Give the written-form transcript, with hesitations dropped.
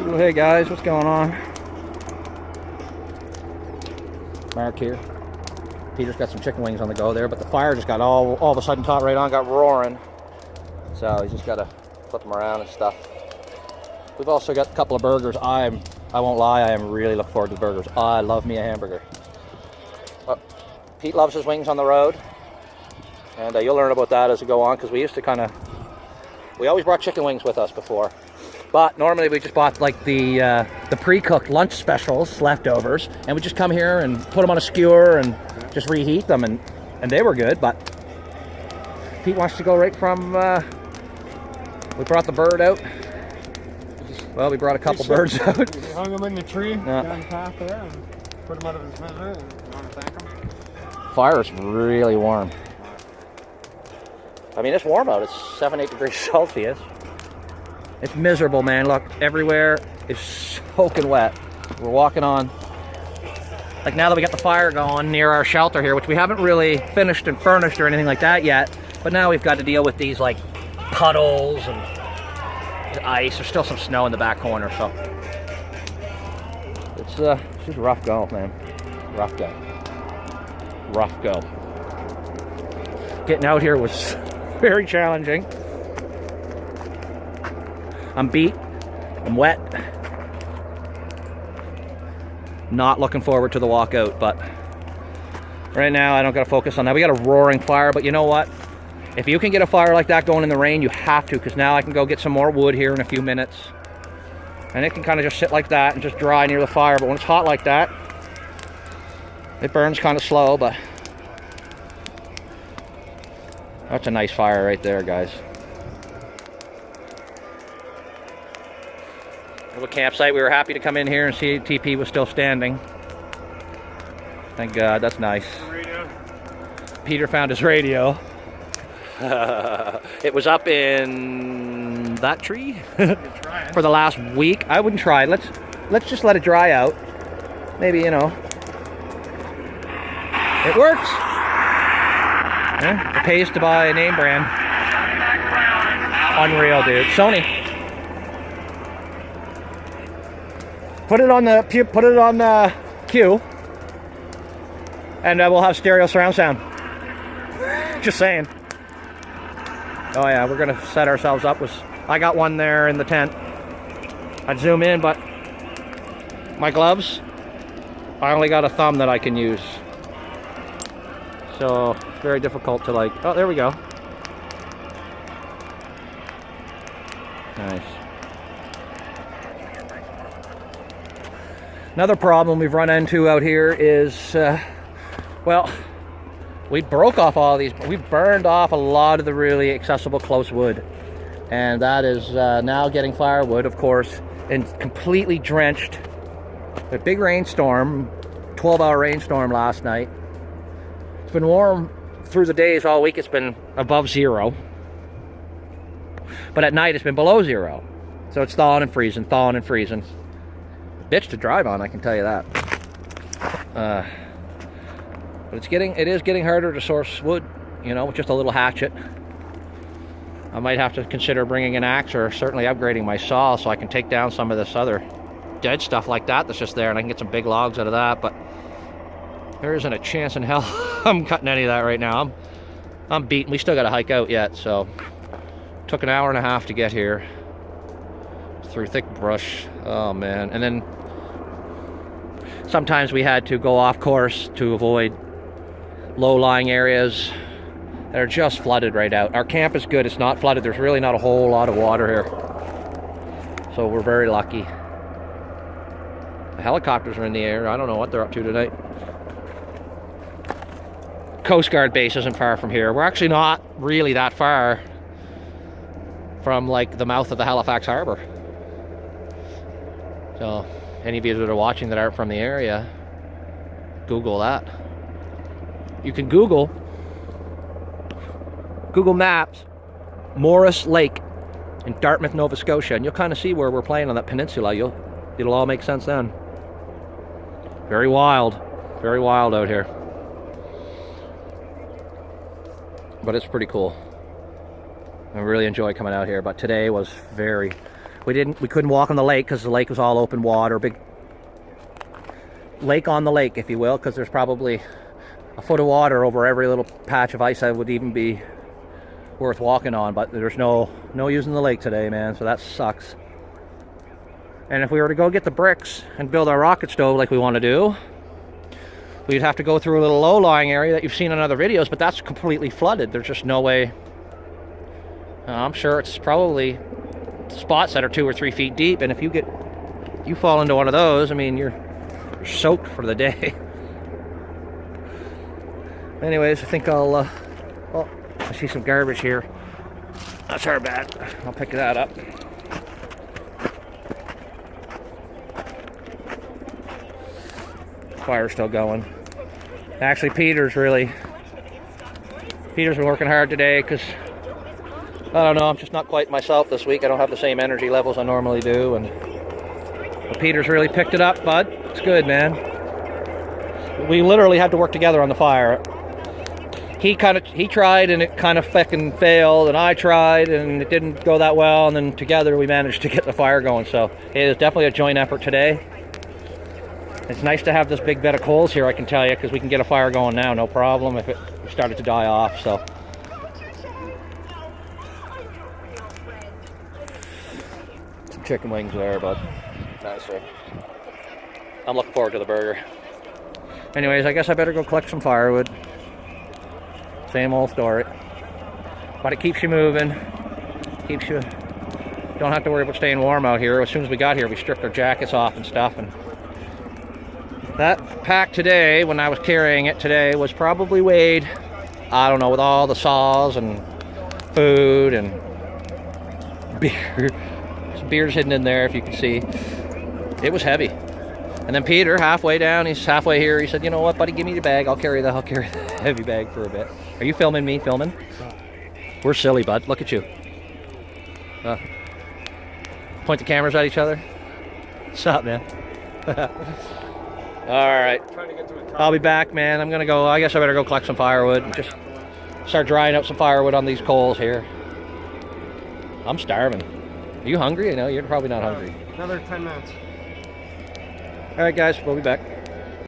Well, hey guys, what's going on? Mark here. Peter's got some chicken wings on the go there, but the fire just got all of a sudden caught right on, got roaring. So he's just got to flip them around and stuff. We've also got a couple of burgers. I won't lie, I am really looking forward to the burgers. I love me a hamburger. But Pete loves his wings on the road, and you'll learn about that as we go on, because we used to we always brought chicken wings with us before. But normally we just bought like the pre-cooked lunch specials, leftovers, and we just come here and put them on a skewer and just reheat them, and they were good. But Pete wants to go right from, we brought the bird out. Well, we brought a couple birds out. We hung them in the tree down the path there and put them out of his misery, and you want to thank him? Fire is really warm. I mean, it's warm out. It's 7-8 degrees Celsius. It's miserable, man. Look, everywhere is soaking wet. We're walking on, like, now that we got the fire going near our shelter here, which we haven't really finished and furnished or anything like that yet, but now we've got to deal with these like puddles and ice. There's still some snow in the back corner, so it's just rough go, man. Rough go. Rough go. Getting out here was very challenging. I'm beat, I'm wet. Not looking forward to the walkout, but right now I don't gotta focus on that. We got a roaring fire, but you know what? If you can get a fire like that going in the rain, you have to, because now I can go get some more wood here in a few minutes. And it can kind of just sit like that and just dry near the fire, but when it's hot like that, it burns kind of slow, but that's a nice fire right there, guys. Little campsite. We were happy to come in here and see TP was still standing. Thank God, that's nice. Radio. Peter found his radio. It was up in that tree for the last week. I wouldn't try it. Let's just let it dry out. Maybe, you know, it works. Yeah, it pays to buy a name brand. Unreal, dude. Sony. Put it on the queue, and we'll have stereo surround sound. Just saying. Oh yeah, we're gonna set ourselves up with. I got one there in the tent. I'd zoom in, but my gloves, I only got a thumb that I can use. So very difficult to like. Oh, there we go. Nice. Another problem we've run into out here is, well, we broke off all these. We burned off a lot of the really accessible close wood, and that is now getting firewood, of course, and completely drenched. A big rainstorm, 12-hour rainstorm last night. It's been warm through the days all week. It's been above zero, but at night it's been below zero. So it's thawing and freezing, thawing and freezing. Bitch to drive on, I can tell you that. But it is getting harder to source wood, you know, with just a little hatchet. I might have to consider bringing an axe, or certainly upgrading my saw so I can take down some of this other dead stuff like that that's just there, and I can get some big logs out of that. But there isn't a chance in hell I'm cutting any of that right now. I'm beaten. We still got to hike out yet, so took an hour and a half to get here through thick brush. Oh man. And then sometimes we had to go off course to avoid low-lying areas that are just flooded right out. Our camp is good. It's not flooded. There's really not a whole lot of water here, so we're very lucky. The helicopters are in the air. I don't know what they're up to tonight. Coast Guard base isn't far from here. We're actually not really that far from like the mouth of the Halifax Harbor. So any of you that are watching that aren't from the area, Google that. You can Google Maps Morris Lake in Dartmouth, Nova Scotia, and you'll kind of see where we're playing on that peninsula. It'll all make sense then. Very wild out here. But it's pretty cool. I really enjoy coming out here, but today was very We couldn't walk on the lake because the lake was all open water, big lake on the lake, if you will, because there's probably a foot of water over every little patch of ice that would even be worth walking on. But there's no using the lake today, man, so that sucks. And if we were to go get the bricks and build our rocket stove like we want to do, we'd have to go through a little low-lying area that you've seen in other videos, but that's completely flooded. There's just no way. I'm sure it's probably spots that are 2 or 3 feet deep, and if you fall into one of those, I mean, you're soaked for the day. Anyways, I think oh, I see some garbage here. That's our bad. I'll pick that up. Fire's still going. Actually, Peter's been working hard today because I don't know, I'm just not quite myself this week. I don't have the same energy levels I normally do, and Peter's really picked it up, bud. It's good, man. We literally had to work together on the fire. He tried and it kind of fucking failed, and I tried and it didn't go that well, and then together we managed to get the fire going. So it is definitely a joint effort today. It's nice to have this big bed of coals here, I can tell you, because we can get a fire going now, no problem, if it started to die off. So some chicken wings there, bud. Nice, sir. I'm looking forward to the burger. Anyways, I guess I better go collect some firewood. Same old story. But it keeps you moving. Keeps you... Don't have to worry about staying warm out here. As soon as we got here, we stripped our jackets off and stuff. And that pack today, when I was carrying it today, was probably weighed, I don't know, with all the saws and food and beer. Some beer's hidden in there, if you can see. It was heavy. And then Peter, halfway down, he's halfway here, he said, you know what, buddy, give me the bag. I'll carry the heavy bag for a bit. Are you filming me? Filming? We're silly, bud. Look at you. Point the cameras at each other. What's up, man? All right. I'll be back, man. I'm going to go. I guess I better go collect some firewood and just start drying up some firewood on these coals here. I'm starving. Are you hungry? I know you're probably not hungry. Another 10 minutes. All right, guys. We'll be back.